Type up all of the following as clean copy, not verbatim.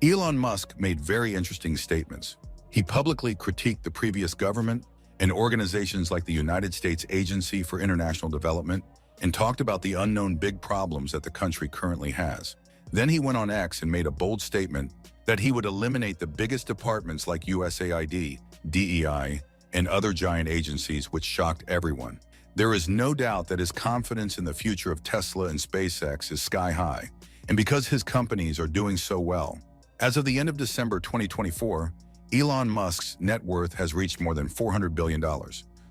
Elon Musk made very interesting statements. He publicly critiqued the previous government and organizations like the United States Agency for International Development and talked about the unknown big problems that the country currently has. Then he went on X and made a bold statement that he would eliminate the biggest departments like USAID, DEI, and other giant agencies, which shocked everyone. There is no doubt that his confidence in the future of Tesla and SpaceX is sky high, and because his companies are doing so well. As of the end of December 2024, Elon Musk's net worth has reached more than $400 billion.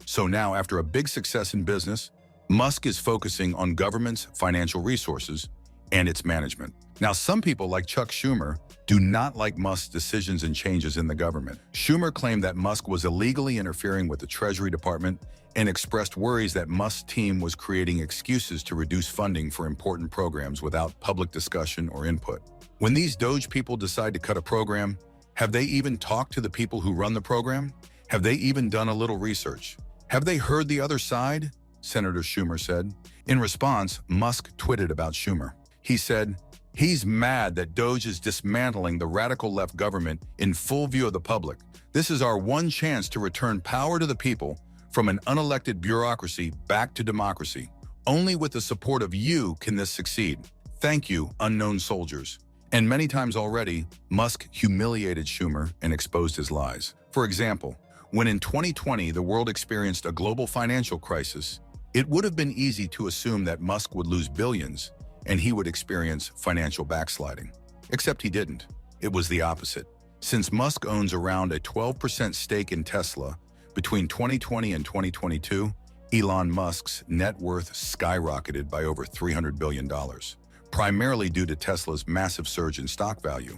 So now, after a big success in business, Musk is focusing on government's financial resources and its management. Now, some people like Chuck Schumer do not like Musk's decisions and changes in the government. Schumer claimed that Musk was illegally interfering with the Treasury Department and expressed worries that Musk's team was creating excuses to reduce funding for important programs without public discussion or input. When these DOGE people decide to cut a program, have they even talked to the people who run the program? Have they even done a little research? Have they heard the other side? Senator Schumer said. In response, Musk tweeted about Schumer. He said, "He's mad that DOGE is dismantling the radical left government in full view of the public. This is our one chance to return power to the people from an unelected bureaucracy back to democracy. Only with the support of you can this succeed. Thank you, unknown soldiers." And many times already, Musk humiliated Schumer and exposed his lies. For example, when in 2020 the world experienced a global financial crisis, it would have been easy to assume that Musk would lose billions and he would experience financial backsliding. Except he didn't. It was the opposite. Since Musk owns around a 12% stake in Tesla, between 2020 and 2022, Elon Musk's net worth skyrocketed by over $300 billion, primarily due to Tesla's massive surge in stock value.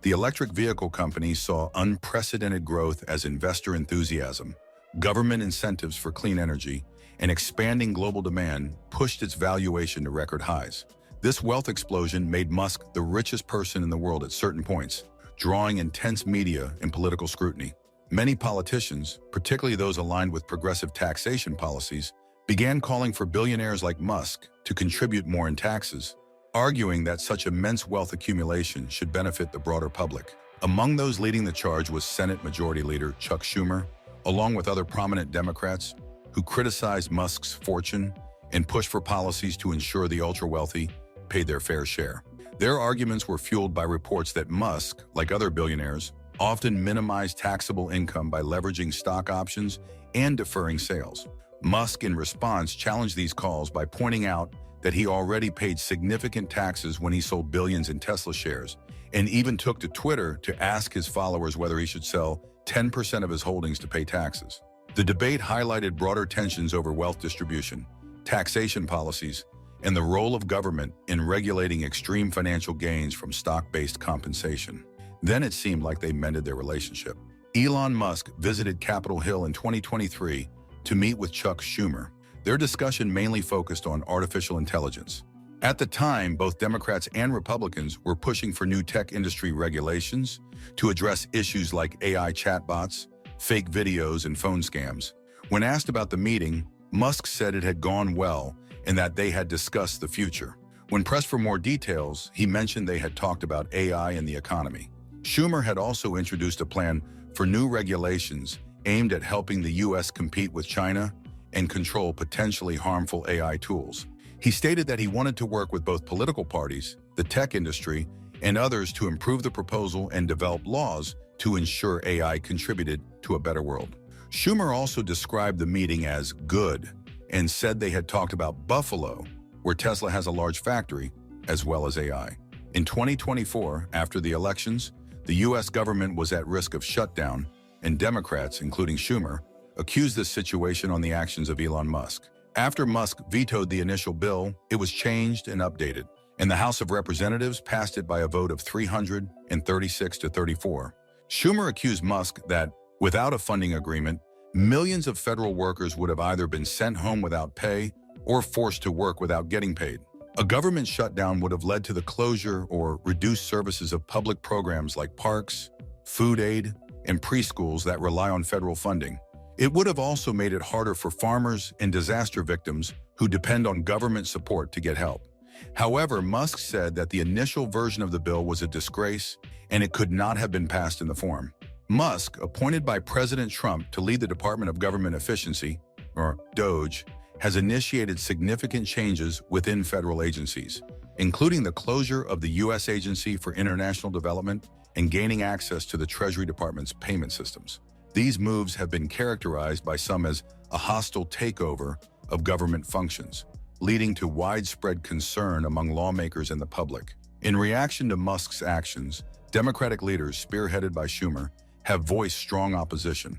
The electric vehicle company saw unprecedented growth as investor enthusiasm, government incentives for clean energy, and expanding global demand pushed its valuation to record highs. This wealth explosion made Musk the richest person in the world at certain points, drawing intense media and political scrutiny. Many politicians, particularly those aligned with progressive taxation policies, began calling for billionaires like Musk to contribute more in taxes, arguing that such immense wealth accumulation should benefit the broader public. Among those leading the charge was Senate Majority Leader Chuck Schumer, along with other prominent Democrats who criticized Musk's fortune and pushed for policies to ensure the ultra-wealthy paid their fair share. Their arguments were fueled by reports that Musk, like other billionaires, often minimized taxable income by leveraging stock options and deferring sales. Musk, in response, challenged these calls by pointing out that he already paid significant taxes when he sold billions in Tesla shares, and even took to Twitter to ask his followers whether he should sell 10% of his holdings to pay taxes. The debate highlighted broader tensions over wealth distribution, taxation policies, and the role of government in regulating extreme financial gains from stock-based compensation. Then it seemed like they mended their relationship. Elon Musk visited Capitol Hill in 2023 to meet with Chuck Schumer. Their discussion mainly focused on artificial intelligence. At the time, both Democrats and Republicans were pushing for new tech industry regulations to address issues like AI chatbots, fake videos, and phone scams. When asked about the meeting, Musk said it had gone well and that they had discussed the future. When pressed for more details, he mentioned they had talked about AI and the economy. Schumer had also introduced a plan for new regulations aimed at helping the U.S. compete with China and control potentially harmful AI tools. He stated that he wanted to work with both political parties, the tech industry, and others to improve the proposal and develop laws to ensure AI contributed to a better world. Schumer also described the meeting as good and said they had talked about Buffalo, where Tesla has a large factory, as well as AI. In 2024, after the elections, the U.S. government was at risk of shutdown, and Democrats, including Schumer, accused this situation on the actions of Elon Musk. After Musk vetoed the initial bill, it was changed and updated, and the House of Representatives passed it by a vote of 336 to 34. Schumer accused Musk that, without a funding agreement, millions of federal workers would have either been sent home without pay or forced to work without getting paid. A government shutdown would have led to the closure or reduced services of public programs like parks, food aid, and preschools that rely on federal funding. It would have also made it harder for farmers and disaster victims who depend on government support to get help. However, Musk said that the initial version of the bill was a disgrace and it could not have been passed in the form. Musk, appointed by President Trump to lead the Department of Government Efficiency, or DOGE, has initiated significant changes within federal agencies, including the closure of the U.S. Agency for International Development and gaining access to the Treasury Department's payment systems. These moves have been characterized by some as a hostile takeover of government functions, leading to widespread concern among lawmakers and the public. In reaction to Musk's actions, Democratic leaders, spearheaded by Schumer, have voiced strong opposition.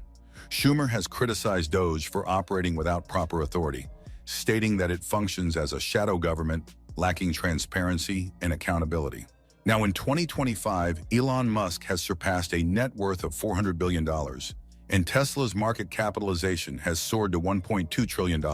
Schumer has criticized DOGE for operating without proper authority, stating that it functions as a shadow government, lacking transparency and accountability. Now, in 2025, Elon Musk has surpassed a net worth of $400 billion, and Tesla's market capitalization has soared to $1.2 trillion.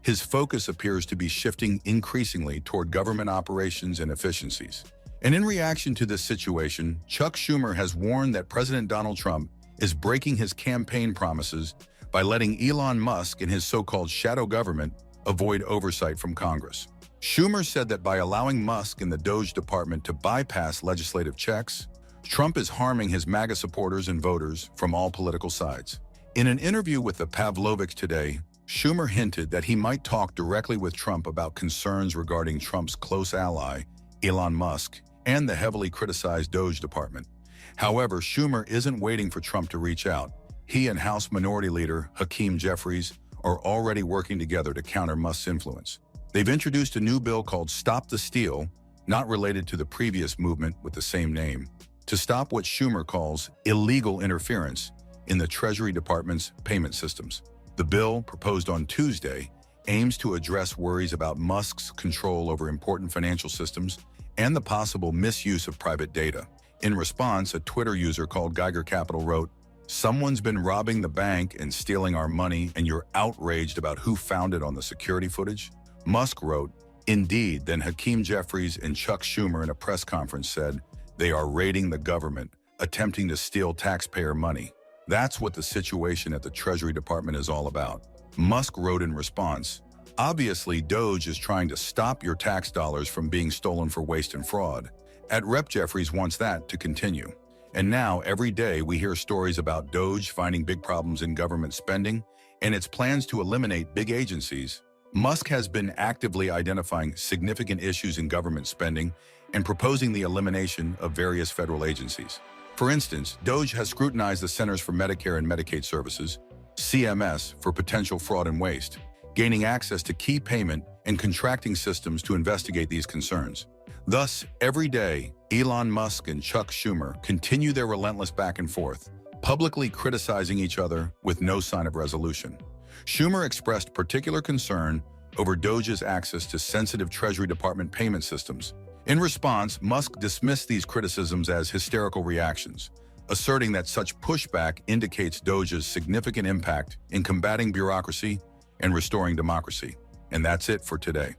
His focus appears to be shifting increasingly toward government operations and efficiencies. And in reaction to this situation, Chuck Schumer has warned that President Donald Trump is breaking his campaign promises by letting Elon Musk and his so-called shadow government avoid oversight from Congress. Schumer said that by allowing Musk and the DOGE department to bypass legislative checks, Trump is harming his MAGA supporters and voters from all political sides. In an interview with the Pavlovics today, Schumer hinted that he might talk directly with Trump about concerns regarding Trump's close ally, Elon Musk, and the heavily criticized DOGE department. However, Schumer isn't waiting for Trump to reach out. He and House Minority Leader Hakeem Jeffries are already working together to counter Musk's influence. They've introduced a new bill called Stop the Steal, not related to the previous movement with the same name, to stop what Schumer calls illegal interference in the Treasury Department's payment systems. The bill, proposed on Tuesday, aims to address worries about Musk's control over important financial systems and the possible misuse of private data. In response, a Twitter user called Geiger Capital wrote, "Someone's been robbing the bank and stealing our money, and you're outraged about who found it on the security footage?" Musk wrote, "Indeed." Then Hakeem Jeffries and Chuck Schumer in a press conference said, "They are raiding the government, attempting to steal taxpayer money." That's what the situation at the Treasury Department is all about. Musk wrote in response, "Obviously, DOGE is trying to stop your tax dollars from being stolen for waste and fraud. At Rep. Jeffries wants that to continue." And now, every day, we hear stories about DOGE finding big problems in government spending and its plans to eliminate big agencies. Musk has been actively identifying significant issues in government spending and proposing the elimination of various federal agencies. For instance, DOGE has scrutinized the Centers for Medicare and Medicaid Services, CMS, for potential fraud and waste, gaining access to key payment and contracting systems to investigate these concerns. Thus, every day, Elon Musk and Chuck Schumer continue their relentless back and forth, publicly criticizing each other with no sign of resolution. Schumer expressed particular concern over DOGE's access to sensitive Treasury Department payment systems. In response, Musk dismissed these criticisms as hysterical reactions, asserting that such pushback indicates DOGE's significant impact in combating bureaucracy and restoring democracy. And that's it for today.